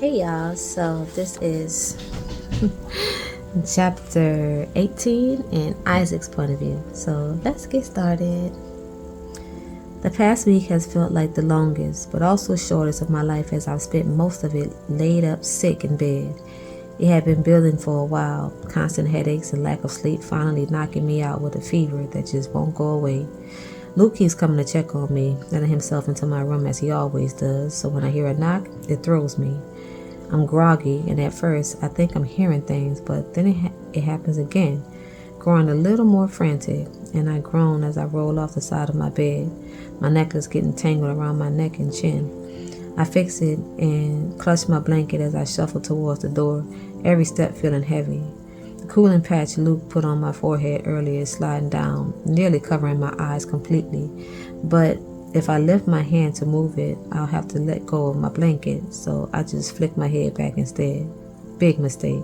Hey y'all, so this is chapter 18 in Isaac's point of view. So let's get started. The past week has felt like the longest, but also shortest of my life as I've spent most of it laid up sick in bed. It had been building for a while, constant headaches and lack of sleep finally knocking me out with a fever that just won't go away. Luke keeps coming to check on me, letting himself into my room as he always does, so when I hear a knock, it throws me. I'm groggy, and at first, I think I'm hearing things, but then it happens again, growing a little more frantic, and I groan as I roll off the side of my bed, my necklace getting tangled around my neck and chin. I fix it and clutch my blanket as I shuffle towards the door, every step feeling heavy. The cooling patch Luke put on my forehead earlier is sliding down, nearly covering my eyes completely, but if I lift my hand to move it, I'll have to let go of my blanket, so I just flick my head back instead. Big mistake.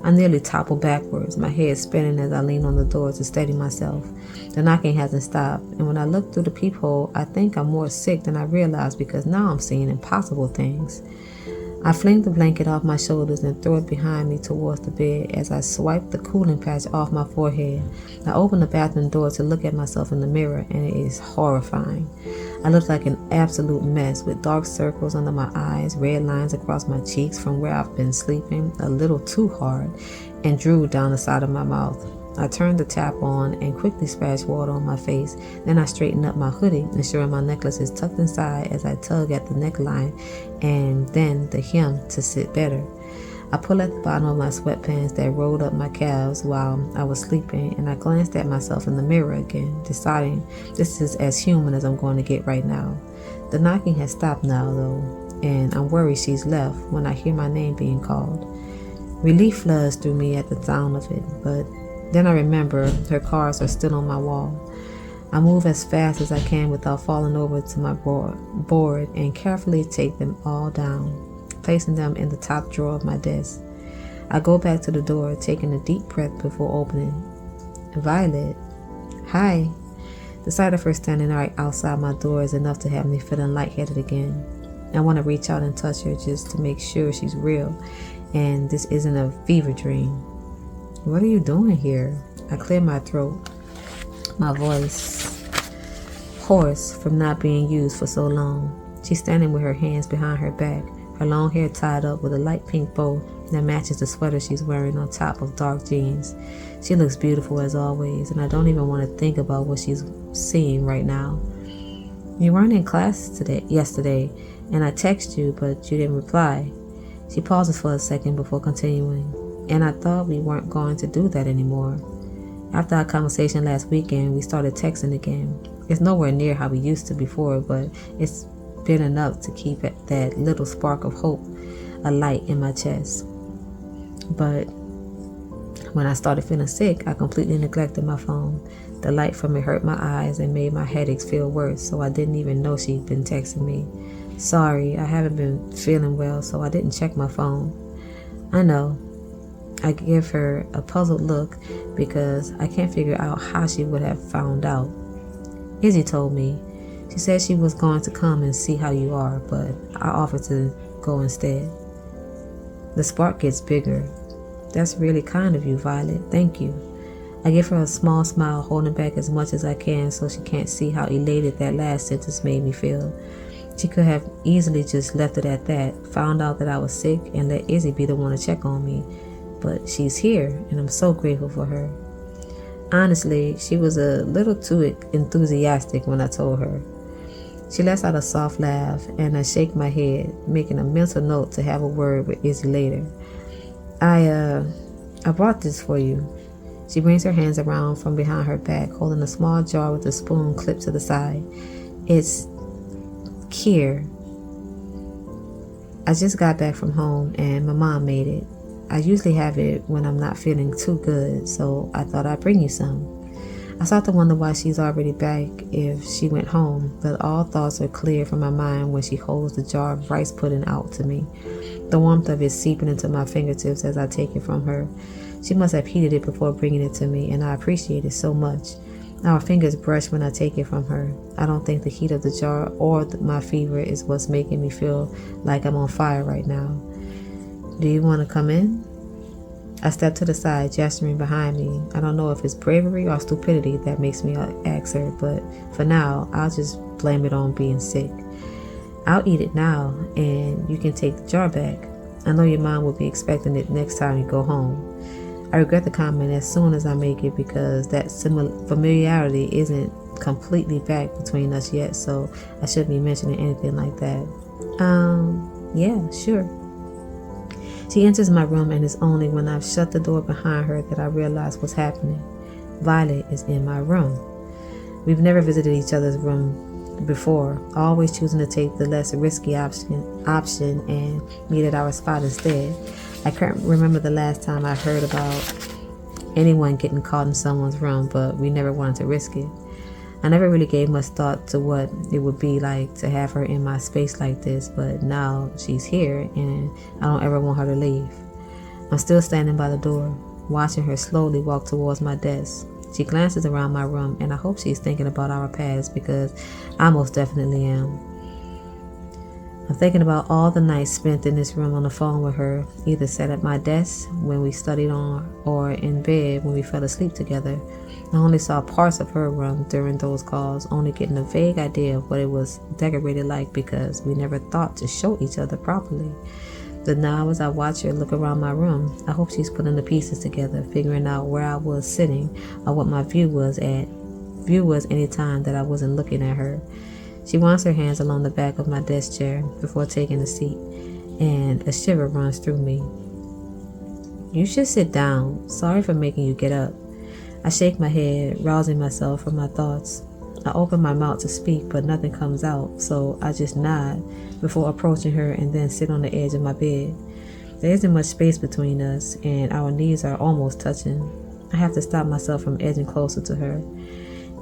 I nearly topple backwards, my head spinning as I lean on the door to steady myself. The knocking hasn't stopped, and when I look through the peephole, I think I'm more sick than I realize because now I'm seeing impossible things. I fling the blanket off my shoulders and throw it behind me towards the bed as I swipe the cooling patch off my forehead. I open the bathroom door to look at myself in the mirror, and it is horrifying. I look like an absolute mess with dark circles under my eyes, red lines across my cheeks from where I've been sleeping a little too hard, and drool down the side of my mouth. I turn the tap on and quickly splash water on my face. Then I straighten up my hoodie, ensuring my necklace is tucked inside as I tug at the neckline and then the hem to sit better. I pull at the bottom of my sweatpants that rolled up my calves while I was sleeping, and I glanced at myself in the mirror again, deciding this is as human as I'm going to get right now. The knocking has stopped now, though, and I'm worried she's left when I hear my name being called. Relief floods through me at the sound of it, but then I remember her cards are still on my wall. I move as fast as I can without falling over to my board and carefully take them all down, placing them in the top drawer of my desk. I go back to the door, taking a deep breath before opening. Violet. Hi. The sight of her standing right outside my door is enough to have me feeling lightheaded again. I want to reach out and touch her just to make sure she's real and this isn't a fever dream. What are you doing here? I clear my throat, my voice hoarse from not being used for so long. She's standing with her hands behind her back, her long hair tied up with a light pink bow that matches the sweater she's wearing on top of dark jeans. She looks beautiful as always, and I don't even want to think about what she's seeing right now. You weren't in class yesterday, and I texted you, but you didn't reply. She pauses for a second before continuing. And I thought we weren't going to do that anymore. After our conversation last weekend, we started texting again. It's nowhere near how we used to before, but it's been enough to keep that little spark of hope alight in my chest. But when I started feeling sick, I completely neglected my phone. The light from it hurt my eyes and made my headaches feel worse, so I didn't even know she'd been texting me. Sorry, I haven't been feeling well, so I didn't check my phone. I know. I give her a puzzled look because I can't figure out how she would have found out. Izzy told me. She said she was going to come and see how you are, but I offered to go instead. The spark gets bigger. That's really kind of you, Violet. Thank you. I give her a small smile, holding back as much as I can so she can't see how elated that last sentence made me feel. She could have easily just left it at that, found out that I was sick, and let Izzy be the one to check on me. But she's here, and I'm so grateful for her. Honestly, she was a little too enthusiastic when I told her. She lets out a soft laugh, and I shake my head, making a mental note to have a word with Izzy later. I brought this for you. She brings her hands around from behind her back, holding a small jar with a spoon clipped to the side. It's Kheer. I just got back from home, and my mom made it. I usually have it when I'm not feeling too good, so I thought I'd bring you some. I start to wonder why she's already back if she went home, but all thoughts are clear from my mind when she holds the jar of rice pudding out to me. The warmth of it seeping into my fingertips as I take it from her. She must have heated it before bringing it to me, and I appreciate it so much. Our fingers brush when I take it from her. I don't think the heat of the jar or my fever is what's making me feel like I'm on fire right now. Do you want to come in? I stepped to the side, gesturing behind me. I don't know if it's bravery or stupidity that makes me ask her, but for now, I'll just blame it on being sick. I'll eat it now, and you can take the jar back. I know your mom will be expecting it next time you go home. I regret the comment as soon as I make it because that familiarity isn't completely back between us yet, so I shouldn't be mentioning anything like that. Yeah, sure. She enters my room, and it's only when I've shut the door behind her that I realize what's happening. Violet is in my room. We've never visited each other's room before, always choosing to take the less risky option and meet at our spot instead. I can't remember the last time I heard about anyone getting caught in someone's room, but we never wanted to risk it. I never really gave much thought to what it would be like to have her in my space like this, but now she's here and I don't ever want her to leave. I'm still standing by the door, watching her slowly walk towards my desk. She glances around my room, and I hope she's thinking about our past because I most definitely am. I'm thinking about all the nights spent in this room on the phone with her, either sat at my desk when we studied on or in bed when we fell asleep together. I only saw parts of her room during those calls, only getting a vague idea of what it was decorated like because we never thought to show each other properly. But now as I watch her look around my room, I hope she's putting the pieces together, figuring out where I was sitting or what my view was any time that I wasn't looking at her. She runs her hands along the back of my desk chair before taking a seat, and a shiver runs through me. You should sit down. Sorry for making you get up. I shake my head, rousing myself from my thoughts. I open my mouth to speak, but nothing comes out, so I just nod before approaching her and then sit on the edge of my bed. There isn't much space between us, and our knees are almost touching. I have to stop myself from edging closer to her.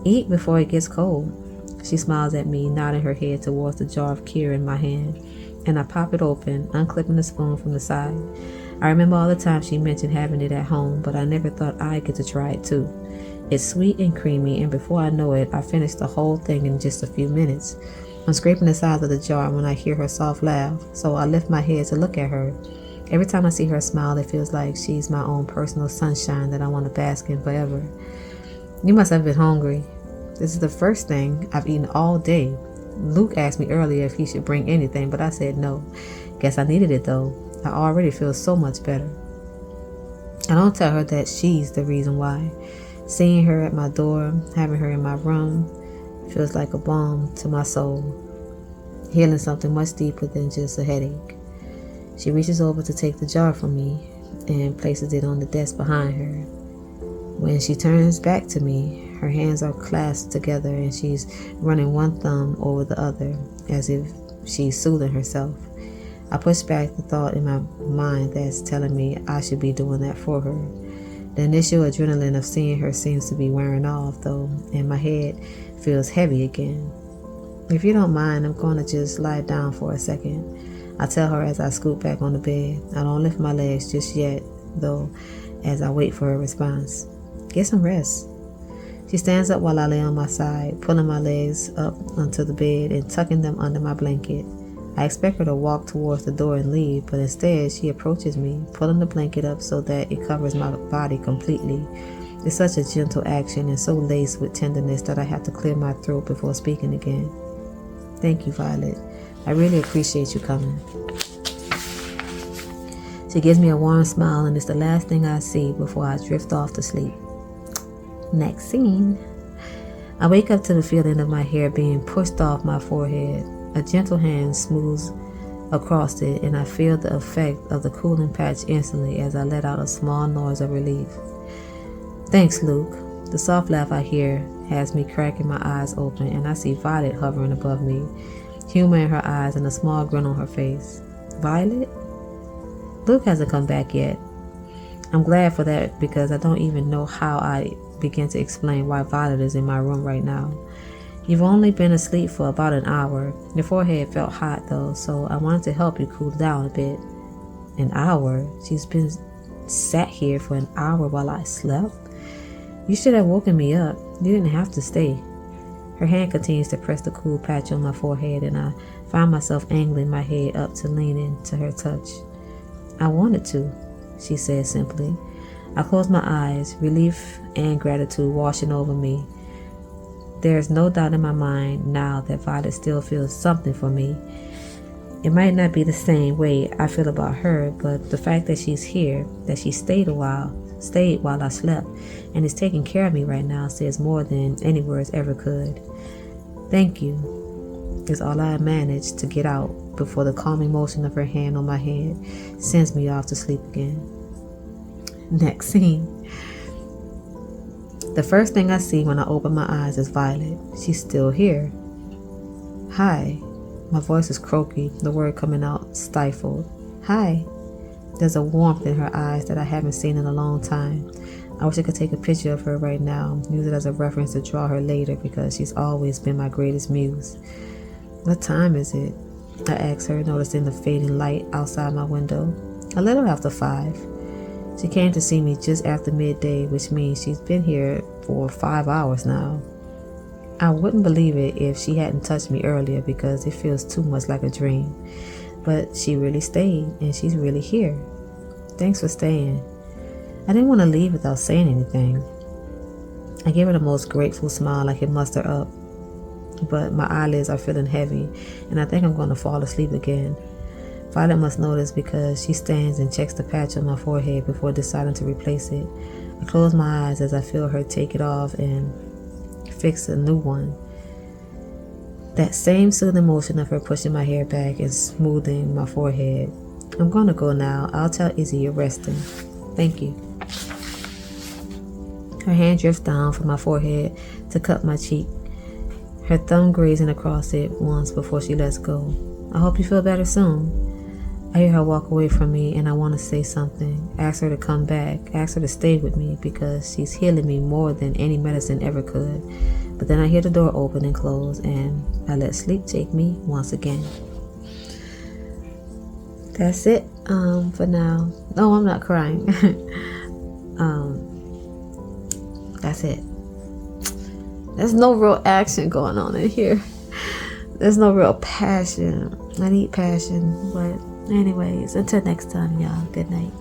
Eat before it gets cold. She smiles at me, nodding her head towards the jar of Kir in my hand, and I pop it open, unclipping the spoon from the side. I remember all the times she mentioned having it at home, but I never thought I'd get to try it too. It's sweet and creamy, and before I know it, I finish the whole thing in just a few minutes. I'm scraping the sides of the jar when I hear her soft laugh, so I lift my head to look at her. Every time I see her smile, it feels like she's my own personal sunshine that I want to bask in forever. You must have been hungry. This is the first thing I've eaten all day. Luke asked me earlier if he should bring anything, but I said no. Guess I needed it though. I already feel so much better. I don't tell her that she's the reason why. Seeing her at my door, having her in my room, feels like a balm to my soul, healing something much deeper than just a headache. She reaches over to take the jar from me and places it on the desk behind her. When she turns back to me, her hands are clasped together and she's running one thumb over the other as if she's soothing herself. I push back the thought in my mind that's telling me I should be doing that for her. The initial adrenaline of seeing her seems to be wearing off though, and my head feels heavy again. If you don't mind, I'm going to just lie down for a second. I tell her as I scoot back on the bed. I don't lift my legs just yet though, as I wait for her response. Get some rest. She stands up while I lay on my side, pulling my legs up onto the bed and tucking them under my blanket. I expect her to walk towards the door and leave, but instead she approaches me, pulling the blanket up so that it covers my body completely. It's such a gentle action and so laced with tenderness that I have to clear my throat before speaking again. Thank you, Violet. I really appreciate you coming. She gives me a warm smile, and it's the last thing I see before I drift off to sleep. Next scene. I wake up to the feeling of my hair being pushed off my forehead. A gentle hand smooths across it, and I feel the effect of the cooling patch instantly as I let out a small noise of relief. Thanks, Luke. The soft laugh I hear has me cracking my eyes open, and I see Violet hovering above me, humor in her eyes and a small grin on her face. Violet? Luke hasn't come back yet. I'm glad for that because I don't even know how I begin to explain why Violet is in my room right now. You've only been asleep for about an hour. Your forehead felt hot though, so I wanted to help you cool down a bit. An hour? She's been sat here for an hour while I slept? You should have woken me up. You didn't have to stay. Her hand continues to press the cool patch on my forehead, and I find myself angling my head up to lean into her touch. I wanted to, she said simply. I closed my eyes, relief and gratitude washing over me. There is no doubt in my mind now that Violet still feels something for me. It might not be the same way I feel about her, but the fact that she's here, that she stayed while I slept, and is taking care of me right now says more than any words ever could. Thank you is all I managed to get out before the calming motion of her hand on my head sends me off to sleep again. Next scene. The first thing I see when I open my eyes is Violet. She's still here. Hi. My voice is croaky, the word coming out stifled. Hi. There's a warmth in her eyes that I haven't seen in a long time. I wish I could take a picture of her right now, use it as a reference to draw her later because she's always been my greatest muse. What time is it? I asked her, noticing the fading light outside my window. A little after 5. She came to see me just after midday, which means she's been here for 5 hours now. I wouldn't believe it if she hadn't touched me earlier because it feels too much like a dream. But she really stayed, and she's really here. Thanks for staying. I didn't want to leave without saying anything. I gave her the most grateful smile I could muster up, but my eyelids are feeling heavy, and I think I'm going to fall asleep again. Violet must notice because she stands and checks the patch on my forehead before deciding to replace it. I close my eyes as I feel her take it off and fix a new one. That same soothing motion of her pushing my hair back and smoothing my forehead. I'm going to go now. I'll tell Izzy you're resting. Thank you. Her hand drifts down from my forehead to cup my cheek, her thumb grazing across it once before she lets go. I hope you feel better soon. I hear her walk away from me and I want to say something. Ask her to come back. Ask her to stay with me because she's healing me more than any medicine ever could. But then I hear the door open and close and I let sleep take me once again. That's it for now. No, I'm not crying. That's it. There's no real action going on in here. There's no real passion. I need passion, but anyways, until next time, y'all. Good night.